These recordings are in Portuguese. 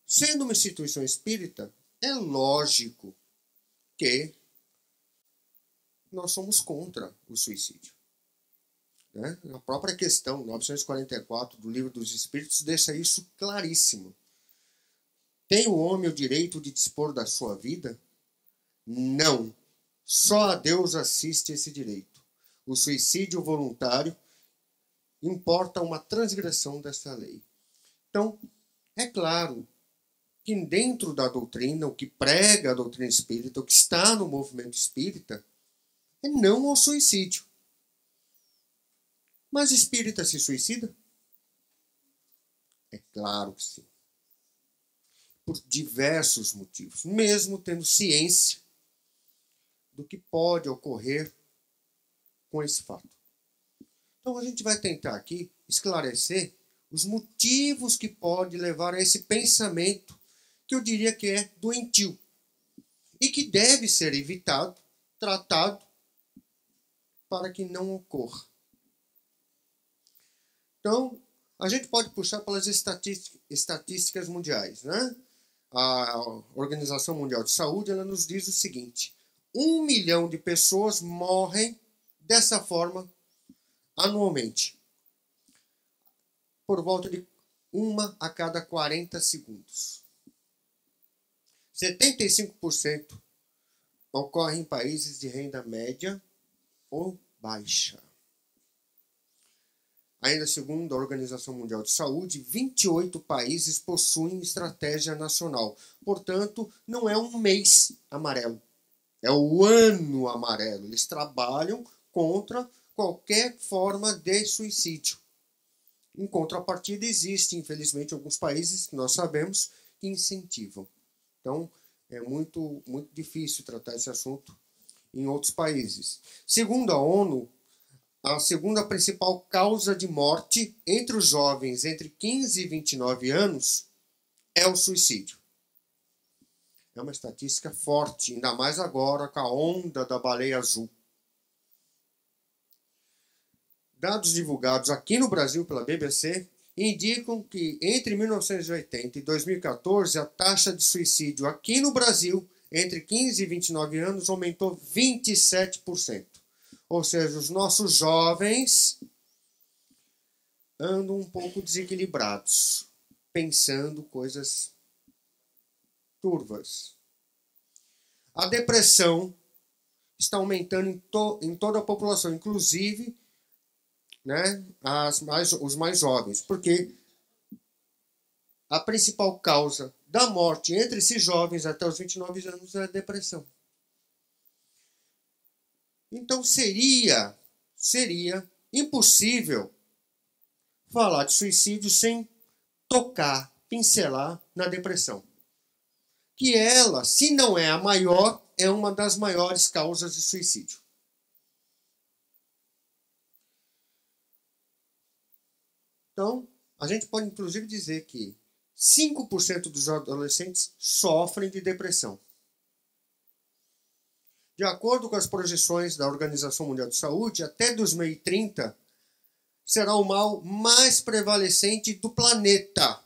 sendo uma instituição espírita, é lógico que nós somos contra o suicídio. Né? A própria questão 944 do Livro dos Espíritos deixa isso claríssimo. Tem o homem o direito de dispor da sua vida? Não. Só a Deus assiste esse direito. O suicídio voluntário importa uma transgressão dessa lei. Então, é claro que dentro da doutrina, o que prega a doutrina espírita, o que está no movimento espírita, é não ao suicídio. Mas espírita se suicida? É claro que sim. Por diversos motivos, mesmo tendo ciência do que pode ocorrer com esse fato. Então a gente vai tentar aqui esclarecer os motivos que podem levar a esse pensamento que eu diria que é doentio e que deve ser evitado, tratado, para que não ocorra. Então, a gente pode puxar pelas estatísticas mundiais, né? A Organização Mundial de Saúde, ela nos diz o seguinte: 1 milhão de pessoas morrem dessa forma anualmente, por volta de 1 a cada 40 segundos. 75% ocorre em países de renda média ou baixa. Ainda segundo a Organização Mundial de Saúde, 28 países possuem estratégia nacional. Portanto, não é um mês amarelo, é o ano amarelo. Eles trabalham contra qualquer forma de suicídio. Em contrapartida, existe, infelizmente, alguns países que nós sabemos que incentivam. Então, é muito difícil tratar esse assunto em outros países. Segundo a ONU, a segunda principal causa de morte entre os jovens entre 15 e 29 anos é o suicídio. É uma estatística forte, ainda mais agora com a onda da baleia azul. Dados divulgados aqui no Brasil pela BBC indicam que entre 1980 e 2014 a taxa de suicídio aqui no Brasil entre 15 e 29 anos aumentou 27%. Ou seja, os nossos jovens andam um pouco desequilibrados, pensando coisas turvas. A depressão está aumentando em toda a população, inclusive, né, os mais jovens, porque a principal causa da morte entre esses jovens até os 29 anos é a depressão. Então seria impossível falar de suicídio sem tocar, pincelar na depressão. Que ela, se não é a maior, é uma das maiores causas de suicídio. Então, a gente pode inclusive dizer que 5% dos adolescentes sofrem de depressão. De acordo com as projeções da Organização Mundial de Saúde, até 2030 será o mal mais prevalecente do planeta.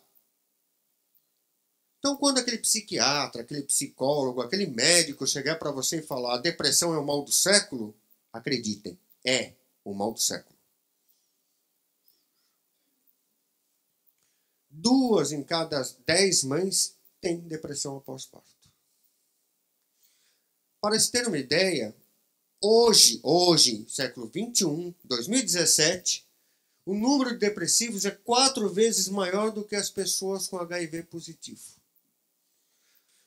Então, quando aquele psiquiatra, aquele psicólogo, aquele médico chegar para você e falar a depressão é o mal do século, acreditem, é o mal do século. 2 em cada 10 mães têm depressão após parto. Para se ter uma ideia, hoje, século XXI, 2017, o número de depressivos é 4 vezes maior do que as pessoas com HIV positivo.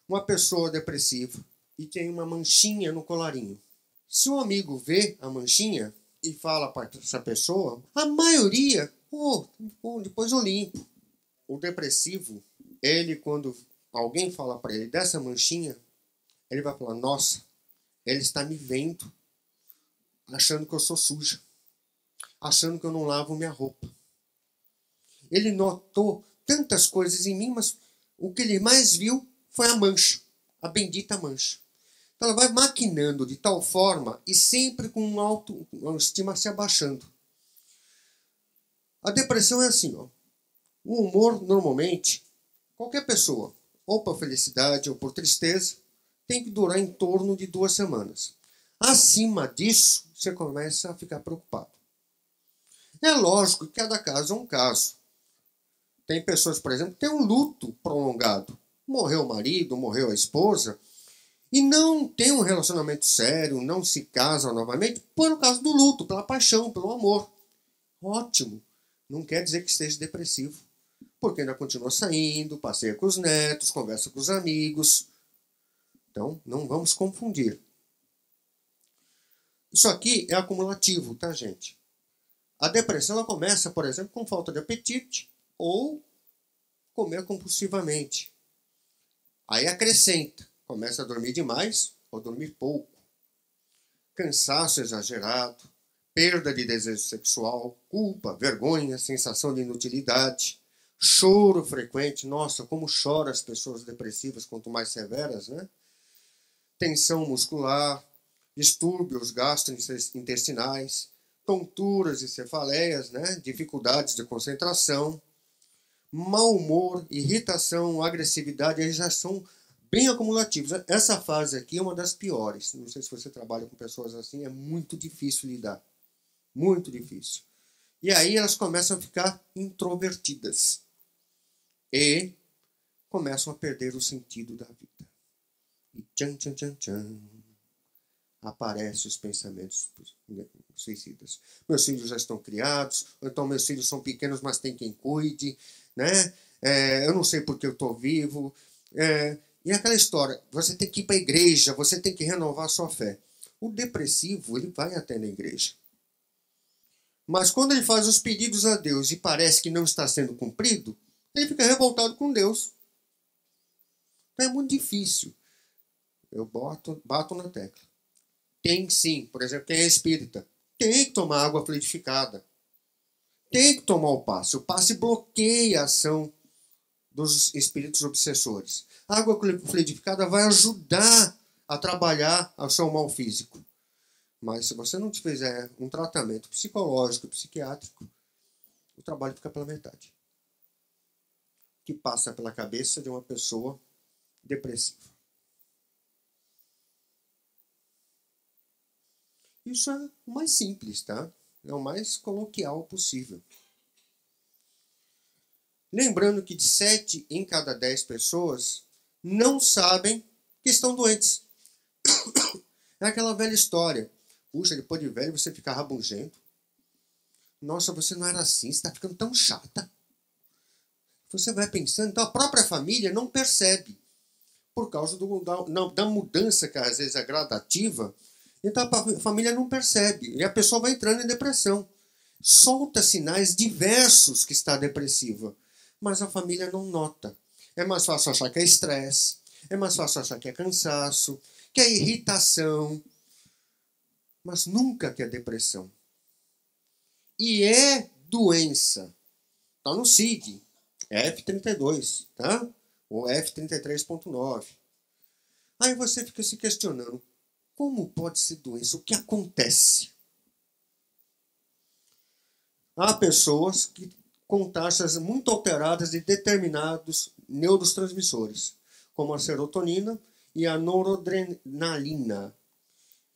Uma pessoa depressiva e tem uma manchinha no colarinho. Se um amigo vê a manchinha e fala para essa pessoa, a maioria, depois eu limpo. O depressivo, ele, quando alguém fala para ele dessa manchinha, ele vai falar, nossa, ele está me vendo, achando que eu sou suja, achando que eu não lavo minha roupa. Ele notou tantas coisas em mim, mas o que ele mais viu foi a mancha, a bendita mancha. Então ela vai maquinando de tal forma e sempre com uma autoestima se abaixando. A depressão é assim, ó. O humor, normalmente, qualquer pessoa ou por felicidade ou por tristeza, tem que durar em torno de 2 semanas. Acima disso, você começa a ficar preocupado. É lógico que cada caso é um caso. Tem pessoas, por exemplo, que têm um luto prolongado. Morreu o marido, morreu a esposa, e não tem um relacionamento sério, não se casam novamente, por causa do luto, pela paixão, pelo amor. Ótimo. Não quer dizer que esteja depressivo. Porque ainda continua saindo, passeia com os netos, conversa com os amigos. Então, não vamos confundir. Isso aqui é acumulativo, tá, gente? A depressão ela começa, por exemplo, com falta de apetite ou comer compulsivamente. Aí acrescenta. Começa a dormir demais ou dormir pouco. Cansaço exagerado, perda de desejo sexual, culpa, vergonha, sensação de inutilidade, choro frequente. Nossa, como choram as pessoas depressivas, quanto mais severas, né? Tensão muscular, distúrbios gastrointestinais, tonturas e cefaleias, né? Dificuldades de concentração, mau humor, irritação, agressividade, eles já são bem acumulativos. Essa fase aqui é uma das piores. Não sei se você trabalha com pessoas assim, é muito difícil lidar. Muito difícil. E aí elas começam a ficar introvertidas. E começam a perder o sentido da vida. E tchan, tchan, tchan, tchan. Aparecem os pensamentos suicidas. Meus filhos já estão criados, ou então meus filhos são pequenos, mas tem quem cuide, né? Eu não sei porque eu estou vivo. E aquela história, você tem que ir para a igreja, você tem que renovar a sua fé. O depressivo, ele vai até na igreja. Mas quando ele faz os pedidos a Deus e parece que não está sendo cumprido, ele fica revoltado com Deus. Então é muito difícil. Eu bato na tecla. Tem sim, por exemplo, quem é espírita, tem que tomar água fluidificada. Tem que tomar o passe. O passe bloqueia a ação dos espíritos obsessores. A água fluidificada vai ajudar a trabalhar o seu mal físico. Mas se você não fizer um tratamento psicológico e psiquiátrico, o trabalho fica pela metade. Que passa pela cabeça de uma pessoa depressiva. Isso é o mais simples, tá? É o mais coloquial possível. Lembrando que de 7 em cada 10 pessoas não sabem que estão doentes. É aquela velha história. Puxa, depois de velho você fica rabugento. Nossa, você não era assim, você está ficando tão chata. Você vai pensando, então a própria família não percebe. Por causa da mudança, que às vezes é gradativa, então a família não percebe. E a pessoa vai entrando em depressão. Solta sinais diversos que está depressiva. Mas a família não nota. É mais fácil achar que é estresse. É mais fácil achar que é cansaço. Que é irritação. Mas nunca que é depressão. E é doença. Está no CID. F32, tá? Ou F33.9. Aí você fica se questionando. Como pode ser doença? O que acontece? Há pessoas que com taxas muito alteradas de determinados neurotransmissores, como a serotonina e a noradrenalina.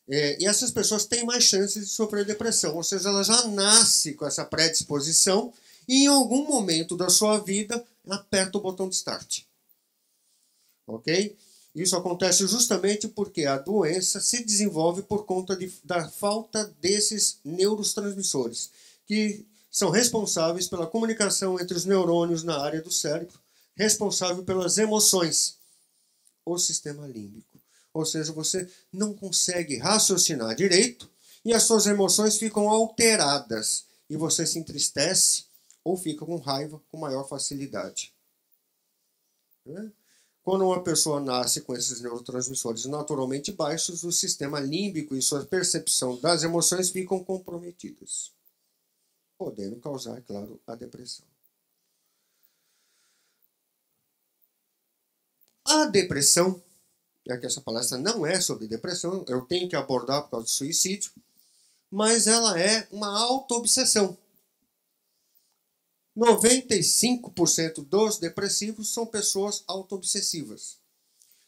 E essas pessoas têm mais chances de sofrer depressão, ou seja, ela já nasce com essa predisposição e em algum momento da sua vida aperta o botão de start. Ok? Isso acontece justamente porque a doença se desenvolve por conta da falta desses neurotransmissores, que são responsáveis pela comunicação entre os neurônios na área do cérebro, responsável pelas emoções, o sistema límbico. Ou seja, você não consegue raciocinar direito e as suas emoções ficam alteradas e você se entristece ou fica com raiva com maior facilidade. Quando uma pessoa nasce com esses neurotransmissores naturalmente baixos, o sistema límbico e sua percepção das emoções ficam comprometidas, podendo causar, claro, a depressão. A depressão, já que essa palestra não é sobre depressão, eu tenho que abordar por causa do suicídio, mas ela é uma auto-obsessão. 95% dos depressivos são pessoas autoobsessivas.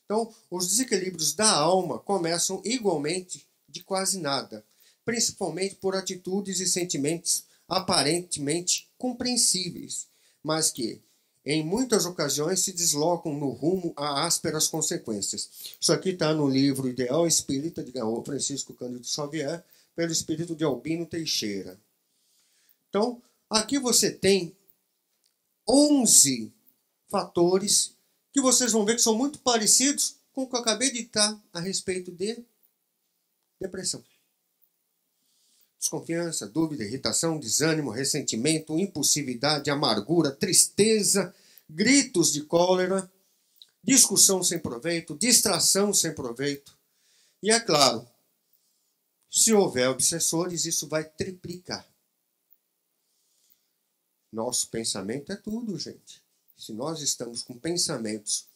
Então, os desequilíbrios da alma começam igualmente de quase nada, principalmente por atitudes e sentimentos aparentemente compreensíveis, mas que, em muitas ocasiões, se deslocam no rumo a ásperas consequências. Isso aqui está no livro Ideal Espírita, de Francisco Cândido Xavier, pelo espírito de Albino Teixeira. Então, aqui você tem 11 fatores que vocês vão ver que são muito parecidos com o que eu acabei de ditar a respeito de depressão. Desconfiança, dúvida, irritação, desânimo, ressentimento, impulsividade, amargura, tristeza, gritos de cólera, discussão sem proveito, distração sem proveito. E é claro, se houver obsessores, isso vai triplicar. Nosso pensamento é tudo, gente. Se nós estamos com pensamentos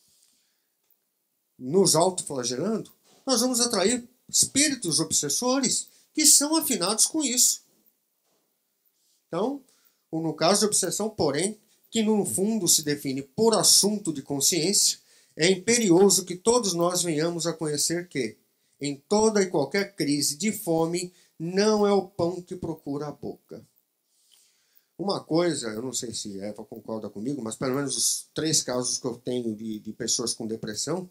nos autoflagelando, nós vamos atrair espíritos obsessores que são afinados com isso. Então, no caso de obsessão, porém, que no fundo se define por assunto de consciência, é imperioso que todos nós venhamos a conhecer que, em toda e qualquer crise de fome, não é o pão que procura a boca. Uma coisa, eu não sei se Eva concorda comigo, mas pelo menos os 3 casos que eu tenho de pessoas com depressão,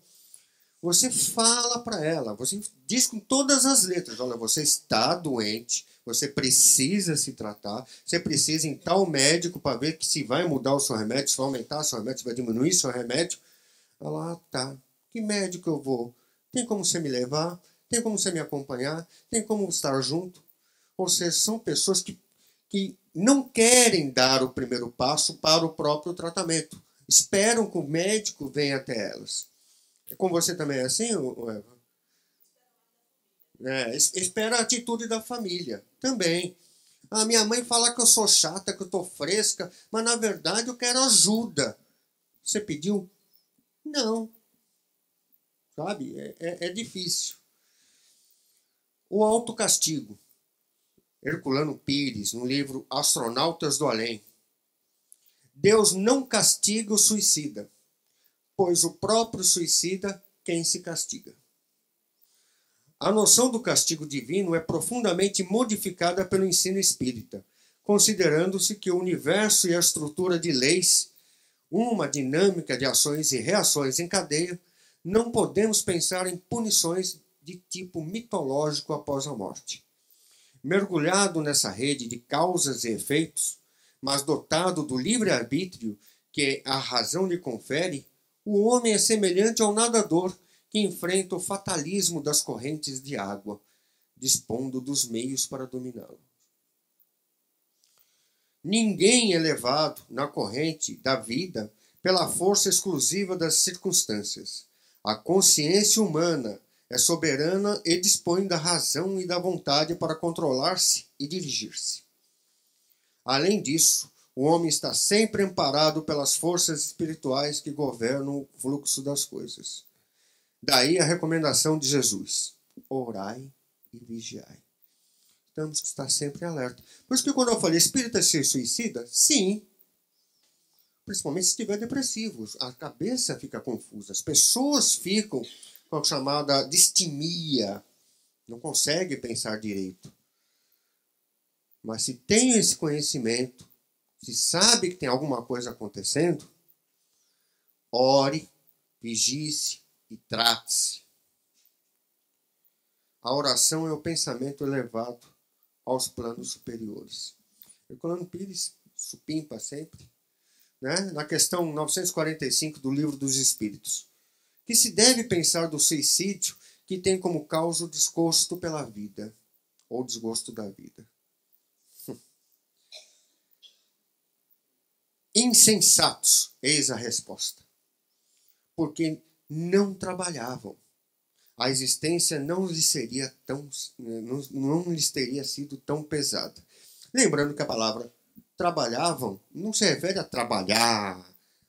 você fala para ela, você diz com todas as letras, olha, você está doente, você precisa se tratar, você precisa ir em tal médico para ver que se vai mudar o seu remédio, se vai aumentar o seu remédio, se vai diminuir o seu remédio. Ela, tá, que médico eu vou? Tem como você me levar? Tem como você me acompanhar? Tem como estar junto? Ou seja, são pessoas que não querem dar o primeiro passo para o próprio tratamento. Esperam que o médico venha até elas. Com você também é assim, Eva? Espera a atitude da família também. A minha mãe fala que eu sou chata, que eu estou fresca, mas na verdade eu quero ajuda. Você pediu? Não. Sabe? É difícil. O autocastigo. Herculano Pires, no livro Astronautas do Além. Deus não castiga o suicida, pois o próprio suicida quem se castiga. A noção do castigo divino é profundamente modificada pelo ensino espírita, considerando-se que o universo e a estrutura de leis, uma dinâmica de ações e reações em cadeia, não podemos pensar em punições de tipo mitológico após a morte. Mergulhado nessa rede de causas e efeitos, mas dotado do livre-arbítrio que a razão lhe confere, o homem é semelhante ao nadador que enfrenta o fatalismo das correntes de água, dispondo dos meios para dominá-lo. Ninguém é levado na corrente da vida pela força exclusiva das circunstâncias. A consciência humana é soberana e dispõe da razão e da vontade para controlar-se e dirigir-se. Além disso, o homem está sempre amparado pelas forças espirituais que governam o fluxo das coisas. Daí a recomendação de Jesus: orai e vigiai. Temos que estar sempre alerta. Por isso que quando eu falei espírita ser suicida, sim, principalmente se estiver depressivo, a cabeça fica confusa, as pessoas ficam com a chamada distimia, não conseguem pensar direito. Mas se tem esse conhecimento, se sabe que tem alguma coisa acontecendo, ore, vigie-se e trate-se. A oração é o pensamento elevado aos planos superiores. Herculano Pires supimpa sempre, né? Na questão 945 do Livro dos Espíritos, que se deve pensar do suicídio que tem como causa o desgosto pela vida, ou desgosto da vida. Insensatos, eis a resposta. Porque não trabalhavam. A existência não lhes teria sido tão pesada. Lembrando que a palavra trabalhavam não se refere a trabalhar,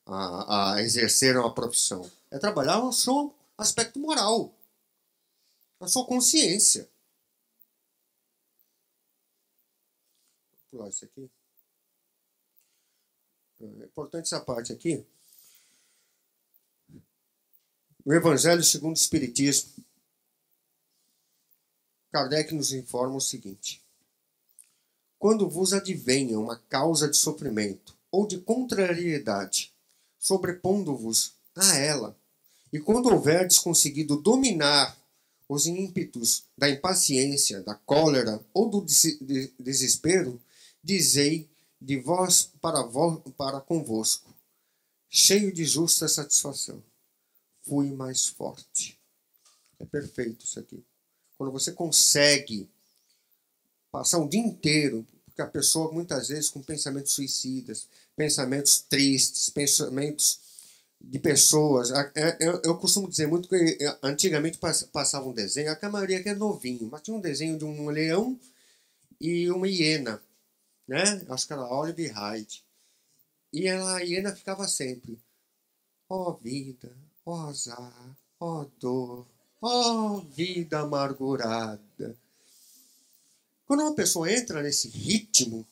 a exercer uma profissão. É trabalhar o seu aspecto moral, a sua consciência. Vou pular isso aqui. É importante essa parte aqui. No Evangelho segundo o Espiritismo, Kardec nos informa o seguinte: quando vos advenha uma causa de sofrimento ou de contrariedade, sobrepondo-vos a ela, e quando houverdes conseguido dominar os ímpetos da impaciência, da cólera ou do desespero, dizei de vós para convosco, cheio de justa satisfação: fui mais forte. É perfeito isso aqui. Quando você consegue passar o dia inteiro, porque a pessoa muitas vezes com pensamentos suicidas, pensamentos tristes, pensamentos de pessoas. Eu costumo dizer muito que antigamente passava um desenho, a maioria aqui é novinho, mas tinha um desenho de um leão e uma hiena, né? Acho que era Olive Hyde. E a hiena ficava sempre: ó vida, ó azar, ó dor, ó vida amargurada. Quando uma pessoa entra nesse ritmo,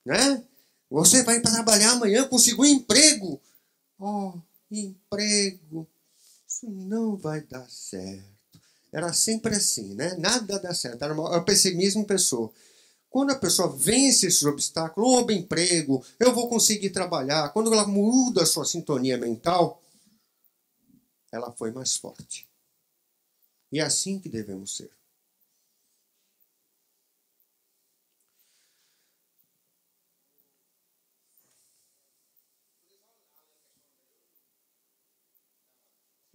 né? Você vai para trabalhar amanhã, conseguir um emprego. Ó, emprego, isso não vai dar certo. Era sempre assim, né? Nada dá certo. Era o pessimismo em pessoa. Quando a pessoa vence esses obstáculos, ou emprego, eu vou conseguir trabalhar. Quando ela muda a sua sintonia mental, ela foi mais forte. E é assim que devemos ser.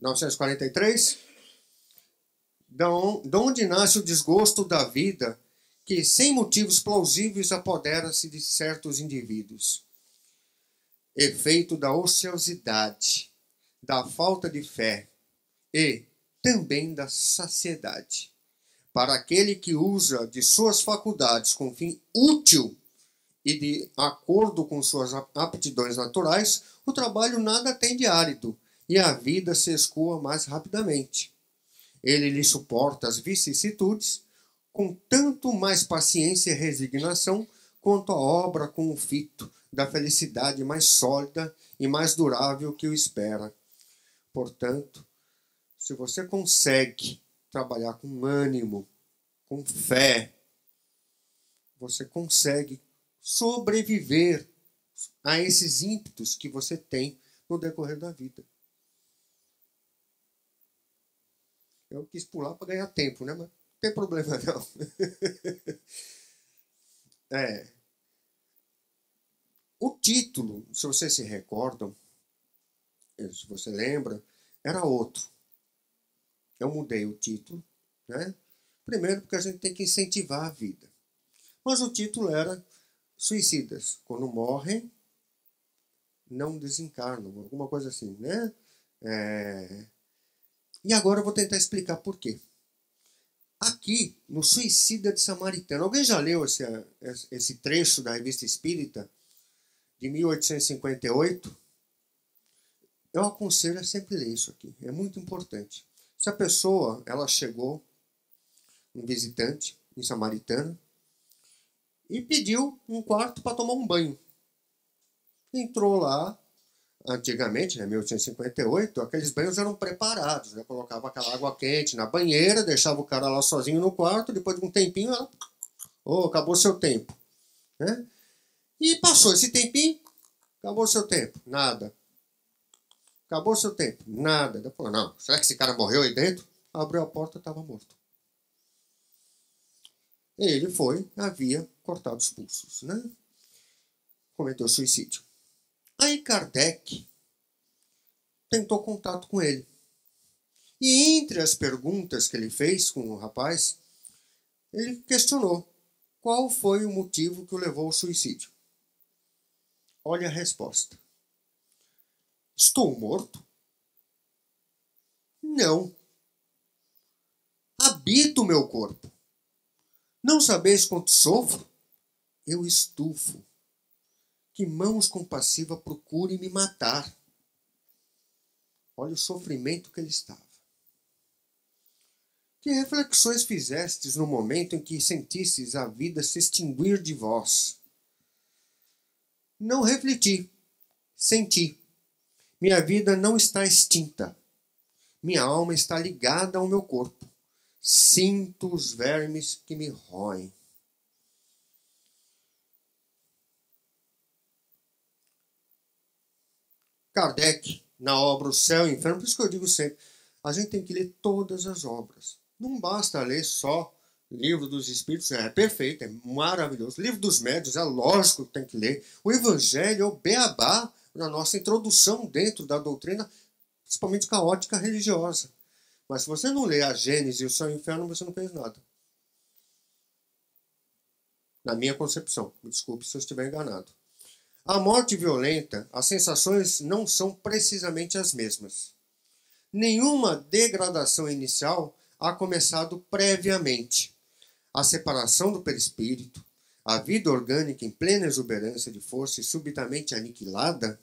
(1943) de onde nasce o desgosto da vida que, sem motivos plausíveis, apodera-se de certos indivíduos. Efeito da ociosidade, da falta de fé e também da saciedade. Para aquele que usa de suas faculdades com fim útil e de acordo com suas aptidões naturais, o trabalho nada tem de árido e a vida se escoa mais rapidamente. Ele lhe suporta as vicissitudes com tanto mais paciência e resignação quanto a obra com o fito da felicidade mais sólida e mais durável que o espera. Portanto, se você consegue trabalhar com ânimo, com fé, você consegue sobreviver a esses ímpetos que você tem no decorrer da vida. Eu quis pular para ganhar tempo, né? Mas não tem problema não. O título, se vocês se recordam, se você lembra, era outro. Eu mudei o título, né? Primeiro porque a gente tem que incentivar a vida. Mas o título era Suicidas, quando morrem, não desencarnam, alguma coisa assim, né? E agora eu vou tentar explicar por quê. Aqui, no Suicida de Samaritano, alguém já leu esse trecho da Revista Espírita, de 1858? Eu aconselho a sempre ler isso aqui, é muito importante. Se a pessoa, ela chegou, um visitante em Samaritana, e pediu um quarto para tomar um banho. Entrou lá, antigamente, né, 1858, aqueles banhos eram preparados, né? Colocava aquela água quente na banheira, deixava o cara lá sozinho no quarto, depois de um tempinho, ela, acabou seu tempo, né? E passou esse tempinho, acabou seu tempo, nada. Acabou seu tempo, nada. Ela falou: não, será que esse cara morreu aí dentro? Abriu a porta, estava morto. Ele havia cortado os pulsos, né? Cometeu suicídio. Aí Kardec tentou contato com ele. E entre as perguntas que ele fez com o rapaz, ele questionou qual foi o motivo que o levou ao suicídio. Olha a resposta. Estou morto? Não. Habito o meu corpo. Não sabeis quanto sofro? Eu estufo. Que mãos compassivas procurem me matar. Olha o sofrimento que ele estava. Que reflexões fizestes no momento em que sentistes a vida se extinguir de vós? Não refleti, Senti. Minha vida não está extinta. Minha alma está ligada ao meu corpo. Sinto os vermes que me roem. Kardec, na obra O Céu e o Inferno, por isso que eu digo sempre, a gente tem que ler todas as obras. Não basta ler só Livro dos Espíritos, é perfeito, é maravilhoso. Livro dos Médiuns, é lógico que tem que ler. O Evangelho é o beabá na nossa introdução dentro da doutrina, principalmente caótica religiosa. Mas se você não ler a Gênesis e o Céu e o Inferno, você não fez nada. Na minha concepção. Me desculpe se eu estiver enganado. A morte violenta, as sensações não são precisamente as mesmas. Nenhuma degradação inicial há começado previamente. A separação do perispírito, a vida orgânica em plena exuberância de força e subitamente aniquilada.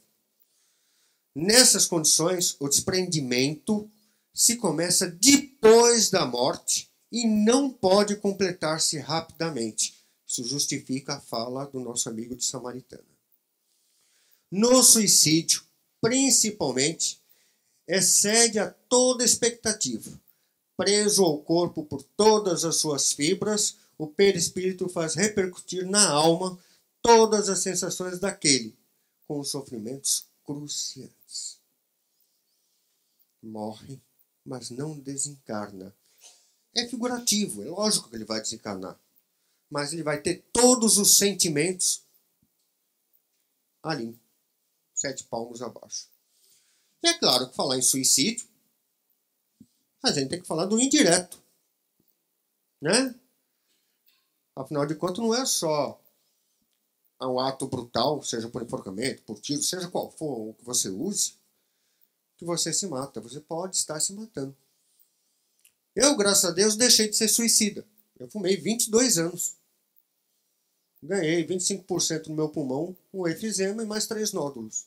Nessas condições, o desprendimento se começa depois da morte e não pode completar-se rapidamente. Isso justifica a fala do nosso amigo de Samaritana. No suicídio, principalmente, excede a toda expectativa. Preso ao corpo por todas as suas fibras, o perispírito faz repercutir na alma todas as sensações daquele, com os sofrimentos cruciantes. Morre, mas não desencarna. É figurativo, é lógico que ele vai desencarnar. Mas ele vai ter todos os sentimentos ali, 7 palmos abaixo. E é claro que falar em suicídio, a gente tem que falar do indireto, né? Afinal de contas, não é só um ato brutal, seja por enforcamento, por tiro, seja qual for o que você use, que você se mata. Você pode estar se matando. Eu, graças a Deus, deixei de ser suicida. Eu fumei 22 anos. Ganhei 25% no meu pulmão, um efizema e mais 3 nódulos.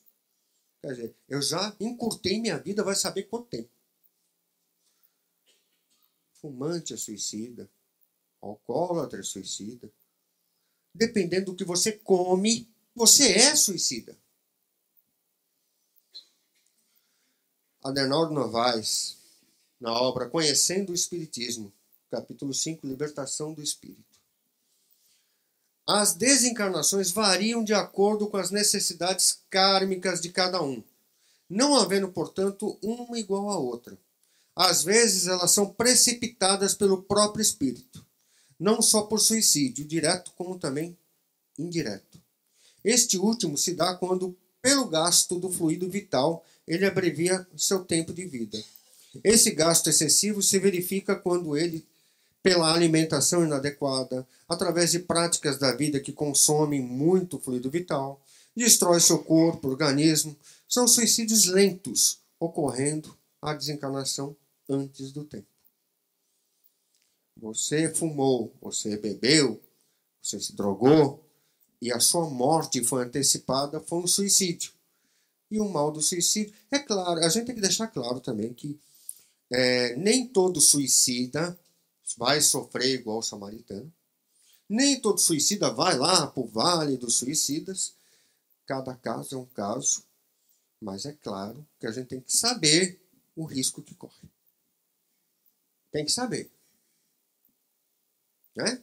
Quer dizer, eu já encurtei minha vida, vai saber quanto tempo. Fumante é suicida, alcoólatra é suicida. Dependendo do que você come, você é suicida. Adenauer Novaes, na obra Conhecendo o Espiritismo, capítulo 5, Libertação do Espírito. As desencarnações variam de acordo com as necessidades kármicas de cada um, não havendo, portanto, uma igual à outra. Às vezes, elas são precipitadas pelo próprio espírito, não só por suicídio, direto como também indireto. Este último se dá quando, pelo gasto do fluido vital, ele abrevia seu tempo de vida. Esse gasto excessivo se verifica quando ele, pela alimentação inadequada, através de práticas da vida que consomem muito fluido vital, destrói seu corpo, organismo. São suicídios lentos, ocorrendo a desencarnação antes do tempo. Você fumou, você bebeu, você se drogou e a sua morte foi antecipada, foi um suicídio. E o mal do suicídio, é claro, a gente tem que deixar claro também que nem todo suicida vai sofrer igual o samaritano. Nem todo suicida vai lá para o vale dos suicidas. Cada caso é um caso. Mas é claro que a gente tem que saber o risco que corre. Tem que saber. Né?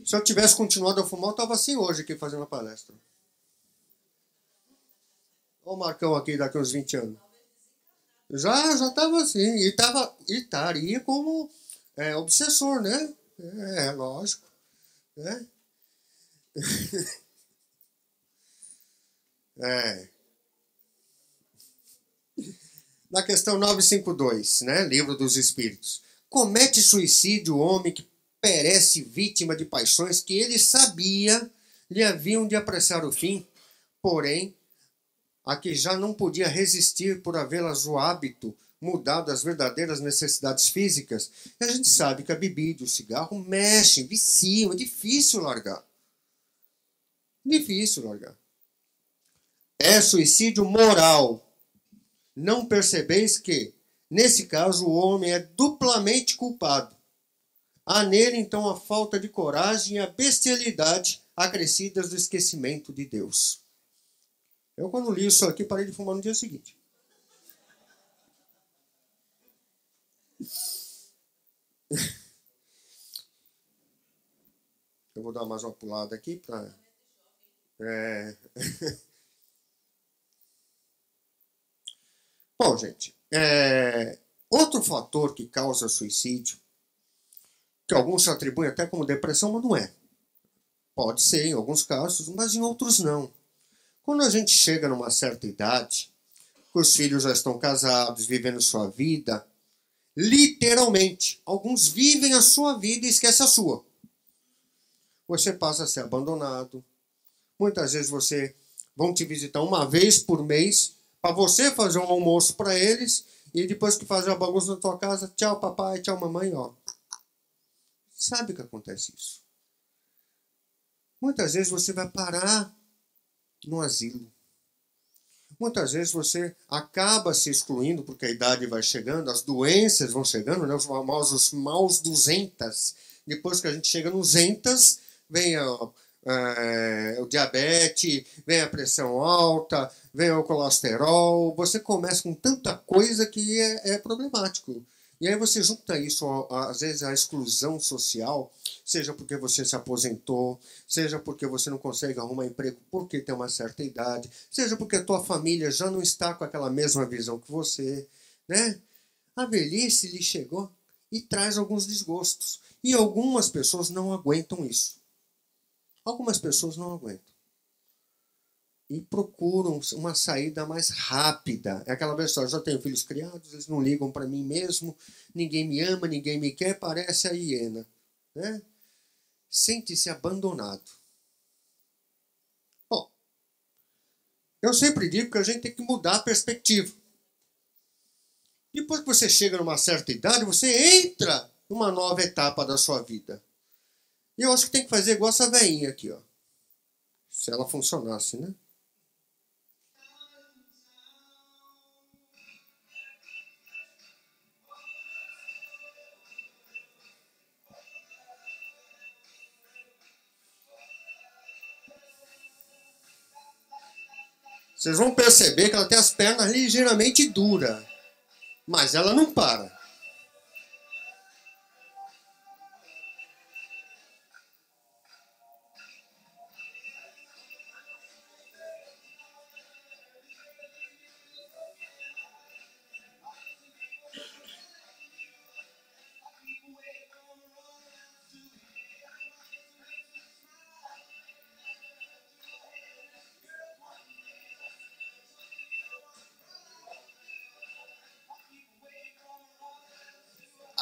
Se eu tivesse continuado a fumar, eu estava assim hoje aqui fazendo a palestra. Olha o Marcão aqui daqui uns 20 anos. Já estava assim. E estaria como obsessor, né? Lógico. Né? Na questão 952, né? Livro dos Espíritos. Comete suicídio o homem que perece vítima de paixões que ele sabia lhe haviam de apressar o fim, porém, a que já não podia resistir por havê-las o hábito mudado às verdadeiras necessidades físicas. E a gente sabe que a bebida e o cigarro mexem, viciam, é difícil largar. Difícil largar. É suicídio moral. Não percebeis que, nesse caso, o homem é duplamente culpado. Há nele, então, a falta de coragem e a bestialidade acrescidas do esquecimento de Deus. Eu, quando li isso aqui, parei de fumar no dia seguinte. Eu vou dar mais uma pulada aqui para... Bom, gente, outro fator que causa suicídio, que alguns atribuem até como depressão, mas não é. Pode ser em alguns casos, mas em outros não. Quando a gente chega numa certa idade, os filhos já estão casados, vivendo sua vida, literalmente, alguns vivem a sua vida e esquecem a sua. Você passa a ser abandonado. Muitas vezes vão te visitar uma vez por mês para você fazer um almoço para eles e depois que fazer a bagunça na tua casa, tchau papai, tchau mamãe, ó. Sabe o que acontece isso? Muitas vezes você vai parar no asilo. Muitas vezes você acaba se excluindo porque a idade vai chegando, as doenças vão chegando, né? Os famosos maus 200. Depois que a gente chega nos 200, vem o diabetes, vem a pressão alta, vem o colesterol. Você começa com tanta coisa que é problemático. E aí você junta isso, às vezes, à exclusão social, seja porque você se aposentou, seja porque você não consegue arrumar emprego porque tem uma certa idade, seja porque a tua família já não está com aquela mesma visão que você, né? A velhice lhe chegou e traz alguns desgostos. E algumas pessoas não aguentam isso. Algumas pessoas não aguentam. E procuram uma saída mais rápida. É aquela pessoa, já tenho filhos criados, eles não ligam para mim mesmo, ninguém me ama, ninguém me quer, parece a hiena. Né? Sente-se abandonado. Bom, eu sempre digo que a gente tem que mudar a perspectiva. Depois que você chega numa certa idade, você entra numa nova etapa da sua vida. E eu acho que tem que fazer igual essa veinha aqui, ó. Se ela funcionasse, né? Vocês vão perceber que ela tem as pernas ligeiramente duras. Mas ela não para.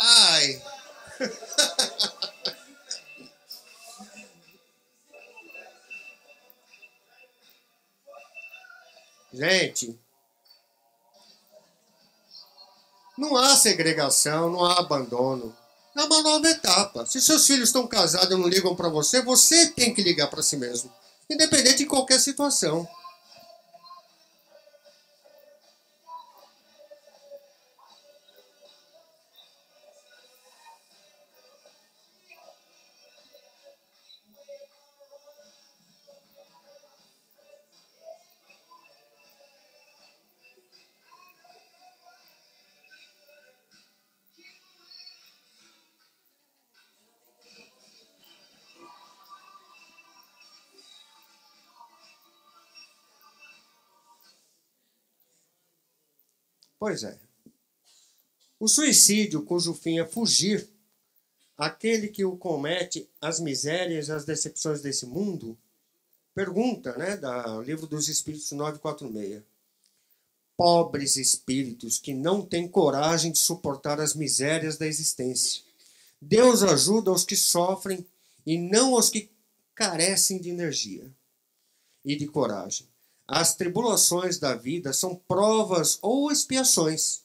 Ai! Gente, não há segregação, não há abandono. É uma nova etapa. Se seus filhos estão casados e não ligam para você, você tem que ligar para si mesmo. Independente de qualquer situação. Pois é. O suicídio, cujo fim é fugir, aquele que o comete as misérias e as decepções desse mundo, pergunta, né, do Livro dos Espíritos 946. Pobres espíritos que não têm coragem de suportar as misérias da existência. Deus ajuda os que sofrem e não os que carecem de energia e de coragem. As tribulações da vida são provas ou expiações.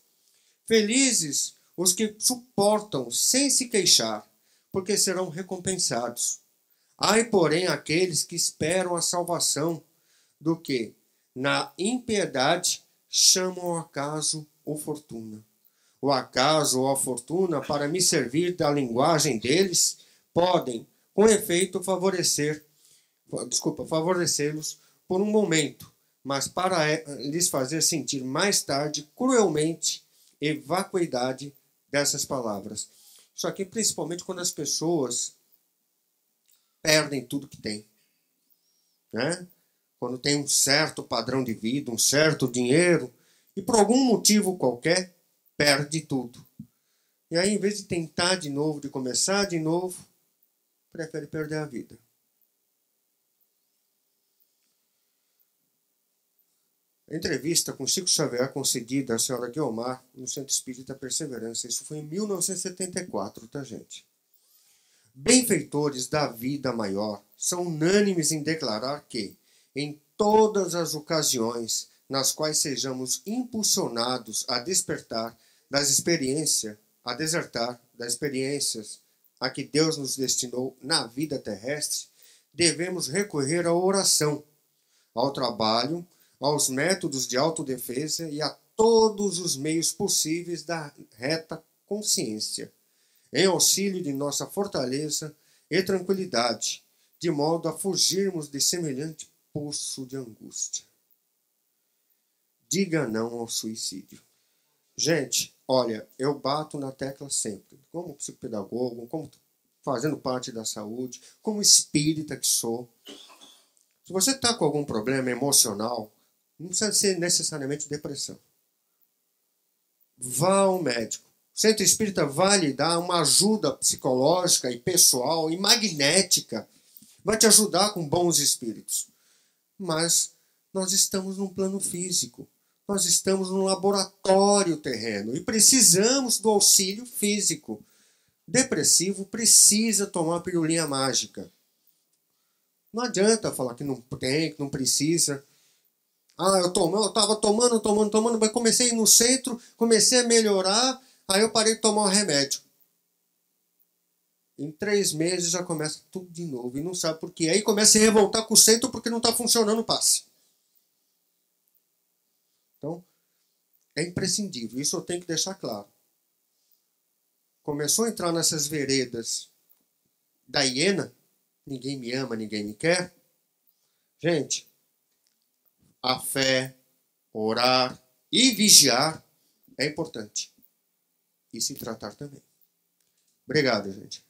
Felizes os que suportam sem se queixar, porque serão recompensados. Ai, porém, aqueles que esperam a salvação, do que, na impiedade, chamam o acaso ou fortuna. O acaso ou a fortuna, para me servir da linguagem deles, podem, com efeito, favorecê-los por um momento, mas para lhes fazer sentir mais tarde, cruelmente, a vacuidade dessas palavras. Isso aqui principalmente quando as pessoas perdem tudo que têm, né? Quando tem um certo padrão de vida, um certo dinheiro, e por algum motivo qualquer, perde tudo. E aí, em vez de tentar de novo, de começar de novo, prefere perder a vida. A entrevista com Chico Xavier concedida à senhora Guiomar no Centro Espírita Perseverança. Isso foi em 1974, tá, gente? Benfeitores da vida maior são unânimes em declarar que, em todas as ocasiões nas quais sejamos impulsionados a despertar das experiências, a desertar das experiências a que Deus nos destinou na vida terrestre, devemos recorrer à oração, ao trabalho, aos métodos de autodefesa e a todos os meios possíveis da reta consciência, em auxílio de nossa fortaleza e tranquilidade, de modo a fugirmos de semelhante poço de angústia. Diga não ao suicídio. Gente, olha, eu bato na tecla sempre, como psicopedagogo, como fazendo parte da saúde, como espírita que sou. Se você está com algum problema emocional, não precisa ser necessariamente depressão. Vá ao médico. O Centro Espírita vai lhe dar uma ajuda psicológica e pessoal e magnética. Vai te ajudar com bons espíritos. Mas nós estamos num plano físico. Nós estamos num laboratório terreno e precisamos do auxílio físico. Depressivo precisa tomar pirulinha mágica. Não adianta falar que não tem, que não precisa. Eu estava tomando, mas comecei a ir no centro, comecei a melhorar, aí eu parei de tomar o remédio. Em 3 meses já começa tudo de novo e não sabe por quê. Aí começa a se revoltar com o centro porque não está funcionando o passe. Então, é imprescindível, isso eu tenho que deixar claro. Começou a entrar nessas veredas da hiena, ninguém me ama, ninguém me quer. Gente, a fé, orar e vigiar é importante. E se tratar também. Obrigado, gente.